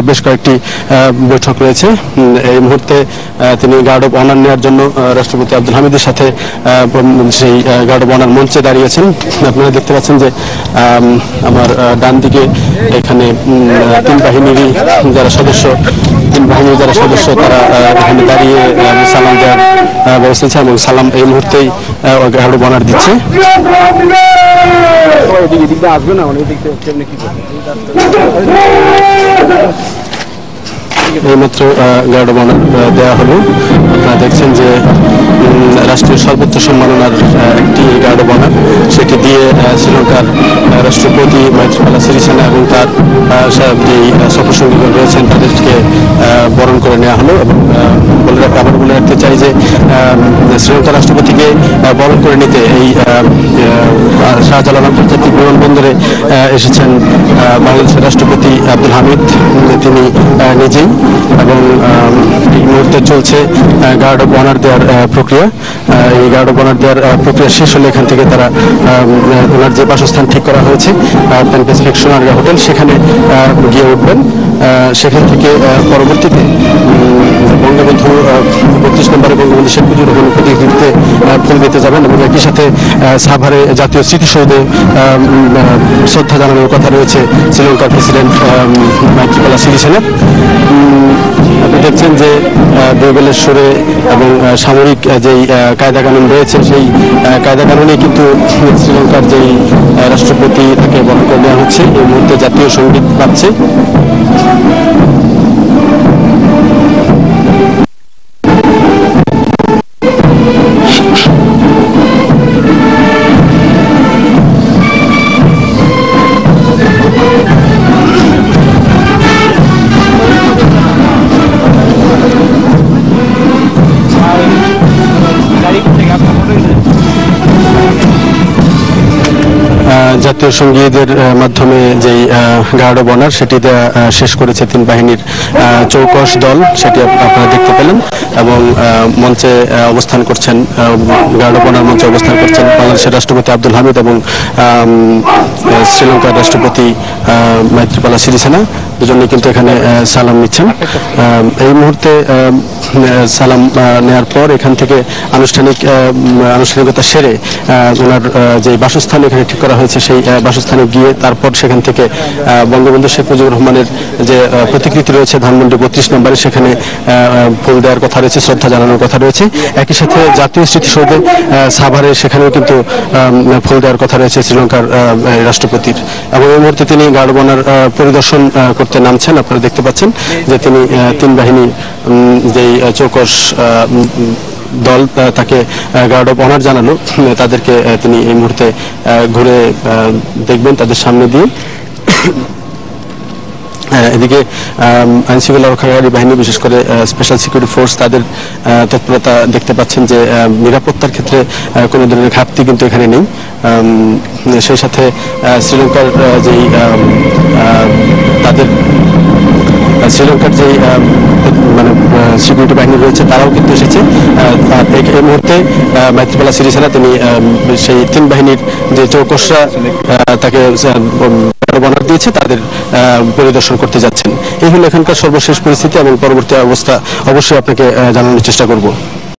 বেশ কয়েকটি বৈঠক রয়েছে। এই মুহূর্তে তিনি গার্ড অফ অনার নেওয়ার জন্য রাষ্ট্রপতি আব্দুল হামিদের সাথে সেই গার্ড অফ অনার মঞ্চে দাঁড়িয়েছেন। আপনারা দেখতে পাচ্ছেন যে আমার ডান দিকে এখানে তিন বাহিনীর যারা সদস্য তারা এখানে দাঁড়িয়ে সালাম দেওয়ার ব্যবস্থা আছে এবং সালাম এই মুহূর্তেই গার্ড অফ অনার দিচ্ছে। এইমাত্র গার্ড অফ অনার দেওয়া হলো। আপনারা দেখছেন যে রাষ্ট্রীয় সর্বোচ্চ সম্মাননার একটি গার্ড অফ অনার, সেটি দিয়ে শ্রীলঙ্কার রাষ্ট্রপতি মাইত্রিপালা সিরিসেনা এবং তার যেই সফরসঙ্গীগণ রয়েছেন তাদেরকে বরণ করে নেওয়া হলো। এবং আবার বলে রাখতে চাই যে শ্রীলঙ্কার রাষ্ট্রপতিকে বরণ করে নিতে এই শাহজালাল আন্তর্জাতিক বিমানবন্দরে এসেছেন বাংলাদেশের রাষ্ট্রপতি আব্দুল হামিদ তিনি নিজেই, এবং এই মুহূর্তে চলছে গার্ড অফ অনার দেওয়ার প্রক্রিয়া। এই গার্ড অফ অনার দেওয়ার প্রক্রিয়া শেষ হলে এখান থেকে তারা ওনার যে বাসস্থান ঠিক করা হয়েছে প্যান প্যাসিফিক সোনারগাঁ হোটেল সেখানে গিয়ে উঠবেন। সেখান থেকে পরবর্তীতে বঙ্গবন্ধু 32 নম্বরে বঙ্গবন্ধু শেখ মুজিবুর রহমানের প্রতিকৃতিতে ফুল দিতে যাবেন এবং একই সাথে সাভারে জাতীয় স্মৃতিসৌধে শ্রদ্ধা জানানোর কথা রয়েছে শ্রীলঙ্কার প্রেসিডেন্ট মাইত্রিপালা সিরিসেনার। আপনি দেখছেন যে বেবেলের সুরে এবং সামরিক যেই কায়দা কানুন রয়েছে সেই কায়দা কানুনে কিন্তু শ্রীলঙ্কার যেই রাষ্ট্রপতি তাকে বরণ করে নেওয়া হচ্ছে। এই মুহূর্তে জাতীয় সঙ্গীত বাজছে। জাতীয় সঙ্গীতের মাধ্যমে যেই গার্ড অফ অনার সেটি শেষ করেছে তিন বাহিনীর চৌকস দল, সেটি আপনারা দেখতে পেলেন। এবং মঞ্চে অবস্থান করছেন, গার্ড অফ অনার মঞ্চে অবস্থান করছেন বাংলাদেশের রাষ্ট্রপতি আব্দুল হামিদ এবং শ্রীলঙ্কার রাষ্ট্রপতি মাইত্রিপালা সিরিসেনা দুজনে কিন্তু এখানে সালাম নিচ্ছেন। এই মুহূর্তে সালাম নেওয়ার পর এখান থেকে আনুষ্ঠানিকতা সেরে ওনার যে বাসস্থান এখানে ঠিক করা হয়েছে সেই বাসস্থানে গিয়ে তারপর সেখান থেকে বঙ্গবন্ধু শেখ মুজিবুর রহমানের যে প্রতিকৃতি রয়েছে ধানমন্ডি 32 নম্বরে সেখানে ফুল দেওয়ার কথা রয়েছে, শ্রদ্ধা জানানোর কথা রয়েছে। একই সাথে জাতীয় স্মৃতিসৌধে সাভারে সেখানেও কিন্তু ফুল দেওয়ার কথা রয়েছে শ্রীলঙ্কার রাষ্ট্রপতির। এবং এই মুহূর্তে তিনি গার্ড অফ অনার পরিদর্শন করতে নামছেন। আপনারা দেখতে পাচ্ছেন যে তিনি তিন বাহিনী যেই চৌকস দল তাকে গার্ড অফ অনার জানালো, তাদেরকে তিনি এই মুহূর্তে ঘুরে দেখবেন তাদের সামনে দিয়ে। এদিকে আইনশৃঙ্খলা রক্ষাকারী বাহিনী বিশেষ করে স্পেশাল সিকিউরিটি ফোর্স তাদের তৎপরতা দেখতে পাচ্ছেন যে নিরাপত্তার ক্ষেত্রে কোনো ধরনের ঘাটতি কিন্তু এখানে নেই। সেই সাথে শ্রীলঙ্কার যেই শ্রীলঙ্কার যেই মানে সিকিউরিটি বাহিনী রয়েছে তারাও কিন্তু এসেছে। এই মুহূর্তে মাইত্রিপালা সিরিসেনা তিনি সেই তিন বাহিনীর যে চৌকসরা তাকে অনার দিয়েছে তাদের পরিদর্শন করতে যাচ্ছেন। এই হলো এখানকার সর্বশেষ পরিস্থিতি এবং পরবর্তী অবস্থা অবশ্যই আপনাকে জানানোর চেষ্টা করব।